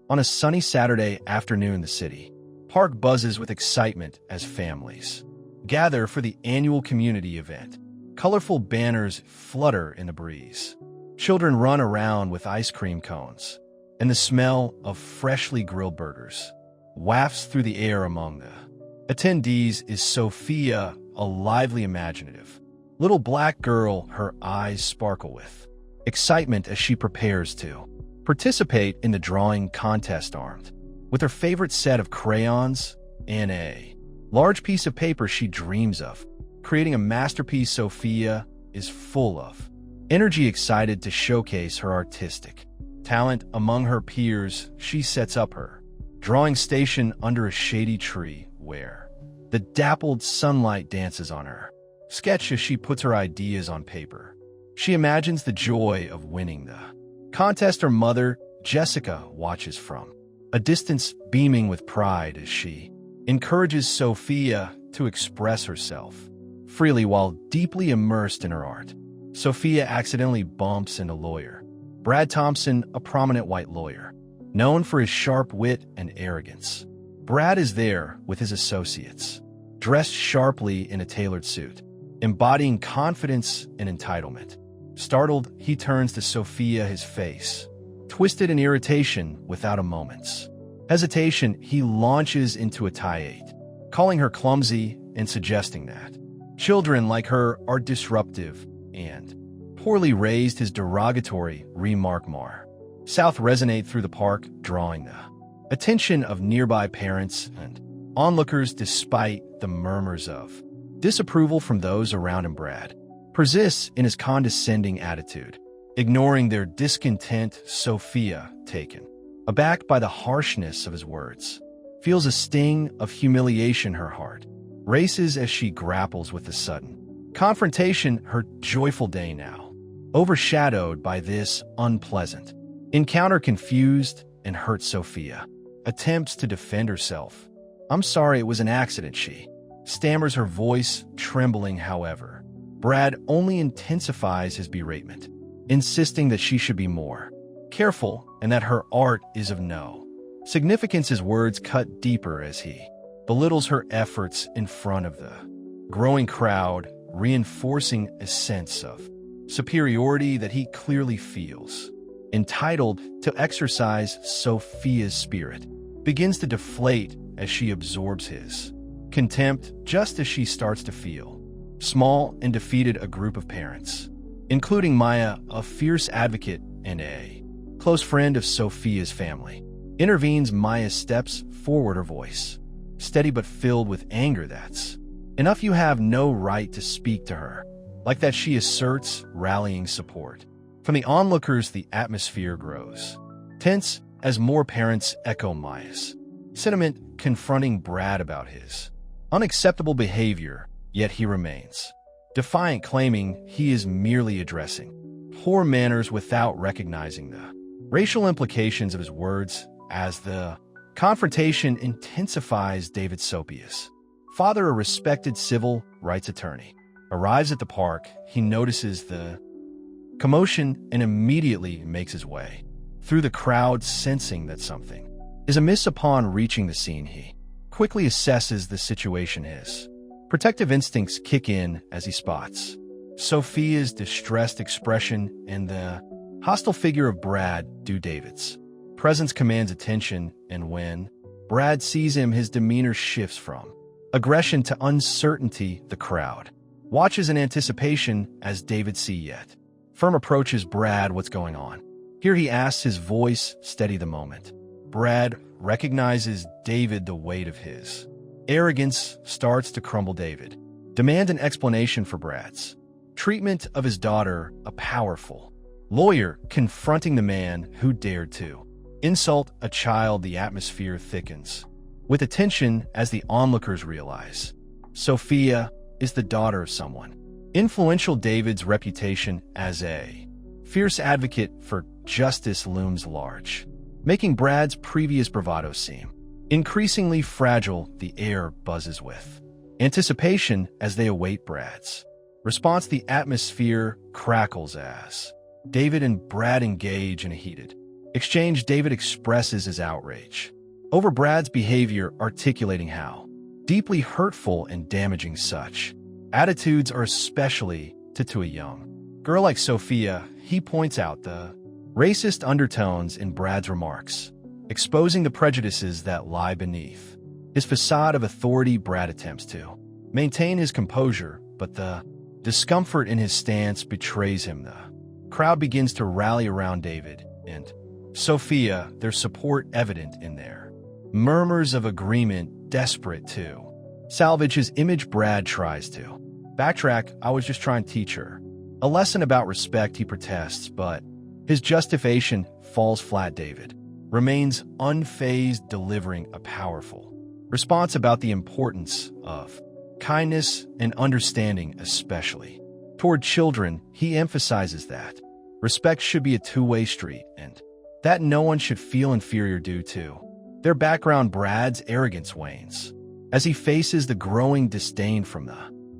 On a sunny Saturday afternoon in the city, park buzzes with excitement as families gather for the annual community event. Colorful banners flutter in the breeze. Children run around with ice cream cones, and the smell of freshly grilled burgers wafts through the air among the attendees is Sophia, a lively imaginative little black girl, her eyes sparkle with excitement as she prepares to participate in the drawing contest armed with her favorite set of crayons and a large piece of paper she dreams of creating a masterpiece. Sophia is full of energy, excited to showcase her artistic talent among her peers. She sets up her drawing station under a shady tree where the dappled sunlight dances on her sketch as she puts her ideas on paper. She imagines the joy of winning the contest. Her mother, Jessica, watches from a distance, beaming with pride as she encourages Sophia to express herself freely while deeply immersed in her art. Sophia accidentally bumps into lawyer Brad Thompson, a prominent white lawyer, known for his sharp wit and arrogance. Brad is there with his associates, dressed sharply in a tailored suit, embodying confidence and entitlement. Startled, he turns to Sophia, his face twisted in irritation. Without a moment's hesitation, he launches into a tirade, calling her clumsy and suggesting that children like her are disruptive and poorly raised. His derogatory remark more south resonate through the park, drawing the attention of nearby parents and onlookers. Despite the murmurs of disapproval from those around him, Brad persists in his condescending attitude, ignoring their discontent. Sophia, taken aback by the harshness of his words, feels a sting of humiliation. Her heart races as she grapples with the sudden confrontation, her joyful day now overshadowed by this unpleasant encounter. Confused and hurt, Sophia attempts to defend herself. "I'm sorry, it was an accident," she stammers, her voice trembling. However, Brad only intensifies his beratement, insisting that she should be more careful and that her art is of no significance. His words cut deeper as he belittles her efforts in front of the growing crowd, reinforcing a sense of superiority that he clearly feels entitled to exercise. Sophia's spirit begins to deflate as she absorbs his contempt. Just as she starts to feel small and defeated, a group of parents, including Maya, a fierce advocate and a close friend of Sophia's family, intervenes. Maya steps forward, her voice steady but filled with anger. "That's enough. You have no right to speak to her like that," she asserts, rallying support from the onlookers. The atmosphere grows tense as more parents echo Maya's sentiment, confronting Brad about his unacceptable behavior, yet he remains defiant, claiming he is merely addressing poor manners without recognizing the racial implications of his words. As the confrontation intensifies, David Sopia's father, a respected civil rights attorney, arrives at the park. He notices the commotion and immediately makes his way through the crowd, sensing that something is amiss. Upon reaching the scene, he quickly assesses the situation. His protective instincts kick in as he spots Sophia's distressed expression and the hostile figure of Brad. David's presence commands attention, and when Brad sees him, his demeanor shifts from aggression to uncertainty. The crowd watches in anticipation as David C. yet firm approaches Brad. "What's going on here?" he asks, his voice steady. The moment Brad recognizes David, the weight of his arrogance starts to crumble. David demands an explanation for Brad's treatment of his daughter, a powerful lawyer confronting the man who dared to insult a child. The atmosphere thickens with attention as the onlookers realize Sophia is the daughter of someone influential. David's reputation as a fierce advocate for justice looms large, making Brad's previous bravado seem increasingly fragile. The air buzzes with anticipation as they await Brad's response. The atmosphere crackles as David and Brad engage in a heated exchange, David expresses his outrage over Brad's behavior, articulating how deeply hurtful and damaging such attitudes are, especially to a young girl like Sophia. He points out the racist undertones in Brad's remarks, exposing the prejudices that lie beneath his facade of authority. Brad attempts to maintain his composure, but the discomfort in his stance betrays him. The crowd begins to rally around David and Sophia, their support evident in their murmurs of agreement, desperate to salvage his image. Brad tries to backtrack. "I was just trying to teach her a lesson about respect," he protests, but his justification falls flat. David remains unfazed, delivering a powerful response about the importance of kindness and understanding, especially toward children. He emphasizes that respect should be a two-way street and that no one should feel inferior due to their background. Brad's arrogance wanes as he faces the growing disdain from the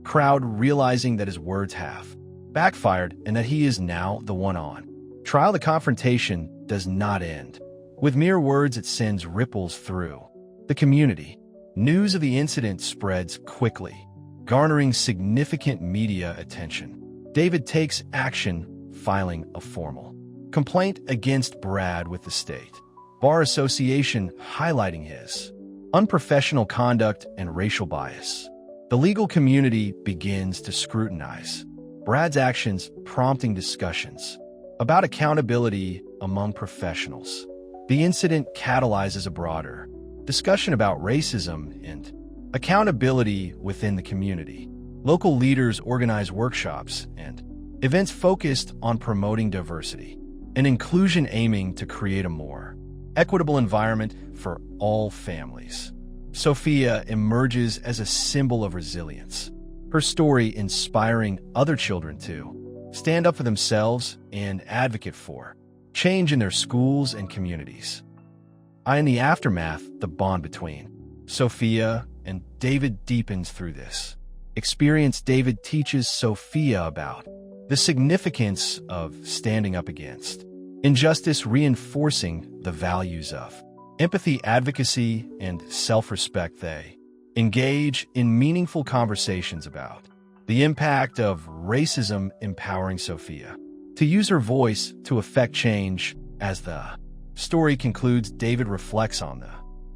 crowd, realizing that his words have backfired and that he is now the one on trial. The confrontation does not end with mere words. It sends ripples through the community. News of the incident spreads quickly, garnering significant media attention. David takes action, filing a formal complaint against Brad with the State Bar Association, highlighting his unprofessional conduct and racial bias. The legal community begins to scrutinize Brad's actions, prompting discussions about accountability among professionals. The incident catalyzes a broader discussion about racism and accountability within the community. Local leaders organize workshops and events focused on promoting diversity and inclusion, aiming to create a more equitable environment for all families. Sophia emerges as a symbol of resilience, her story inspiring other children to stand up for themselves and advocate for change in their schools and communities. In the aftermath, the bond between Sophia and David deepens through this experience. David teaches Sophia about the significance of standing up against injustice, reinforcing the values of empathy, advocacy, and self-respect. They engage in meaningful conversations about the impact of racism, empowering Sophia to use her voice to affect change. As the story concludes, David reflects on the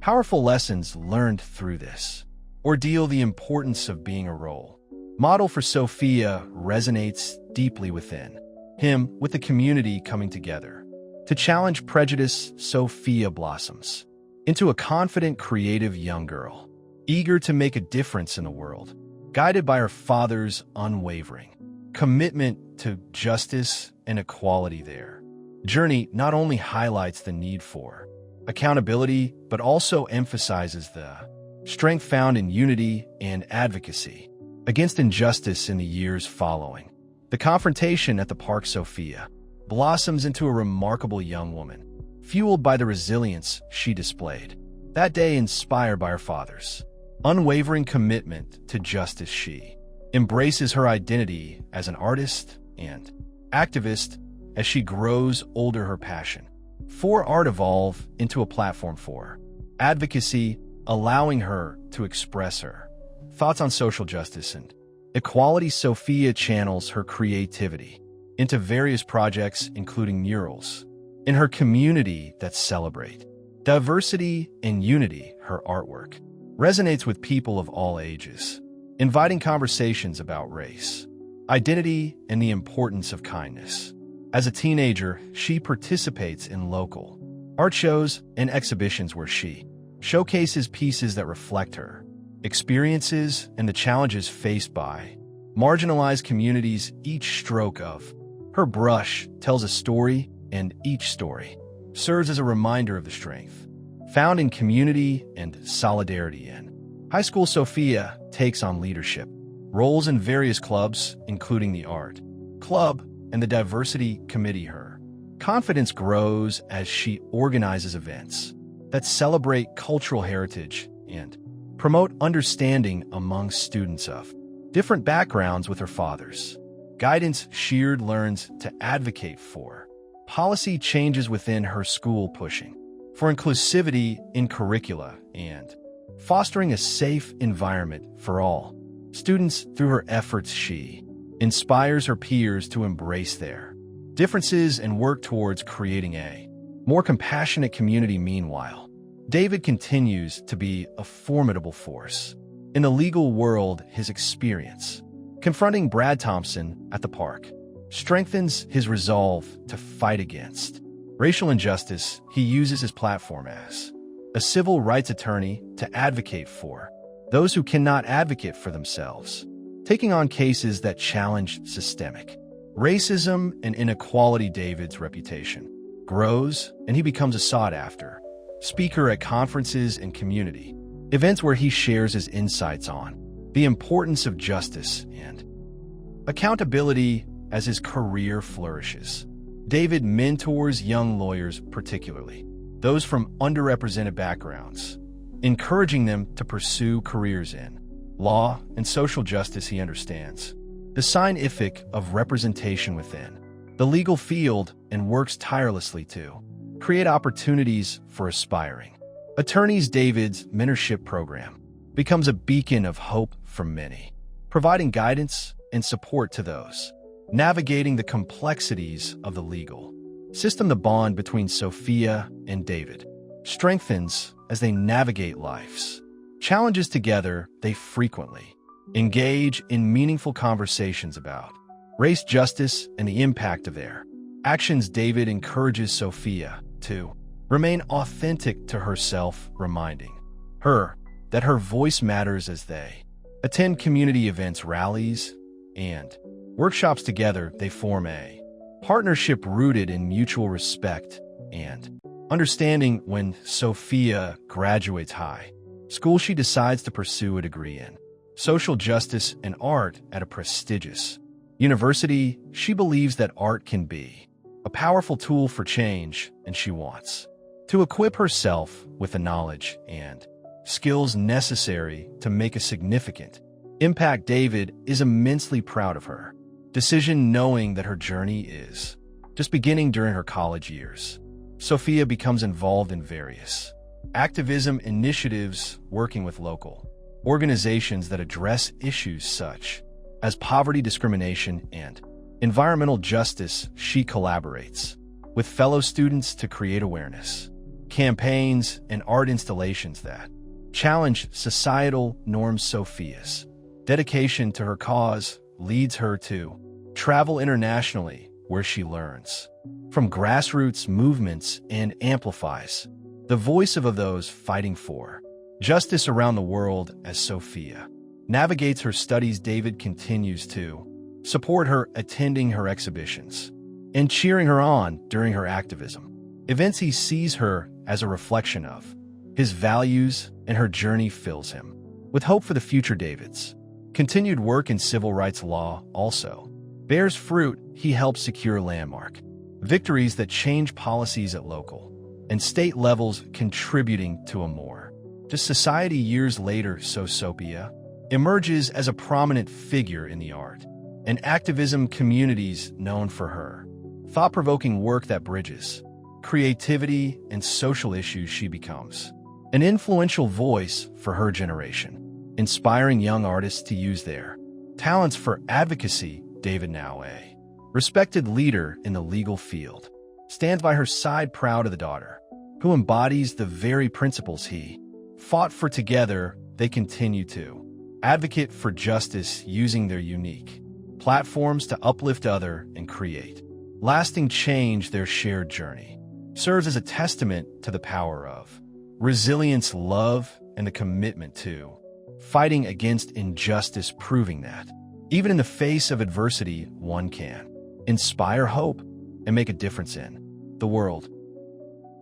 powerful lessons learned through this ordeal. The importance of being a role model for Sophia resonates deeply within him. With the community coming together to challenge prejudice, Sophia blossoms into a confident, creative young girl, eager to make a difference in the world. Guided by her father's unwavering commitment to justice and equality, their journey not only highlights the need for accountability, but also emphasizes the strength found in unity and advocacy against injustice. In the years following the confrontation at the park, Sophia blossoms into a remarkable young woman, fueled by the resilience she displayed that day. Inspired by her father's unwavering commitment to justice, she embraces her identity as an artist and activist. As she grows older, her passion for art evolves into a platform for advocacy, allowing her to express her thoughts on social justice and equality. Sophia channels her creativity into various projects, including murals in her community that celebrate diversity and unity. Her artwork resonates with people of all ages, inviting conversations about race, identity, and the importance of kindness. As a teenager, she participates in local art shows and exhibitions where she showcases pieces that reflect her experiences and the challenges faced by marginalized communities. Each stroke of her brush tells a story, and each story serves as a reminder of the strength found in community and solidarity. In high school, Sophia takes on leadership roles in various clubs, including the art club and the diversity committee. Her confidence grows as she organizes events that celebrate cultural heritage and promote understanding among students of different backgrounds. With her father's guidance, she learns to advocate for policy changes within her school, pushing for inclusivity in curricula and fostering a safe environment for all students. Through her efforts, she inspires her peers to embrace their differences and work towards creating a more compassionate community. Meanwhile, David continues to be a formidable force in the legal world. His experience confronting Brad Thompson at the park strengthens his resolve to fight against racial injustice. He uses his platform as a civil rights attorney to advocate for those who cannot advocate for themselves, taking on cases that challenge systemic racism and inequality. David's reputation grows, and he becomes a sought-after speaker at conferences and community events where he shares his insights on the importance of justice and accountability. As his career flourishes, David mentors young lawyers, particularly those from underrepresented backgrounds, encouraging them to pursue careers in law and social justice. He understands the scientific of representation within the legal field and works tirelessly to create opportunities for aspiring attorneys. David's mentorship program becomes a beacon of hope for many, providing guidance and support to those navigating the complexities of the legal system. The bond between Sophia and David strengthens as they navigate life's challenges together. They frequently engage in meaningful conversations about race, justice, and the impact of their actions. David encourages Sophia to remain authentic to herself, reminding her that her voice matters. As they attend community events, rallies, and workshops together, they form a partnership rooted in mutual respect and understanding. When Sophia graduates high school, she decides to pursue a degree in social justice and art at a prestigious university. She believes that art can be a powerful tool for change, and she wants to equip herself with the knowledge and skills necessary to make a significant impact. David is immensely proud of her decision, knowing that her journey is just beginning. During her college years, Sophia becomes involved in various activism initiatives, working with local organizations that address issues such as poverty, discrimination, and environmental justice. She collaborates with fellow students to create awareness campaigns and art installations that challenge societal norms. Sophia's dedication to her cause leads her to travel internationally, where she learns from grassroots movements and amplifies the voice of those fighting for justice around the world. As Sophia navigates her studies, David continues to support her, attending her exhibitions and cheering her on during her activism events. He sees her as a reflection of his values, and her journey fills him with hope for the future. David's continued work in civil rights law also bears fruit. He helps secure landmark victories that change policies at local and state levels, contributing to a more just society. Years later, Sophia emerges as a prominent figure in the art and activism communities, known for her thought-provoking work that bridges creativity and social issues. She becomes an influential voice for her generation, inspiring young artists to use their talents for advocacy. David, now a respected leader in the legal field, stands by her side, proud of the daughter who embodies the very principles he fought for. Together, they continue to advocate for justice, using their unique platforms to uplift others and create lasting change. Their shared journey serves as a testament to the power of resilience, love, and the commitment to fighting against injustice, proving that even in the face of adversity, one can inspire hope and make a difference in the world.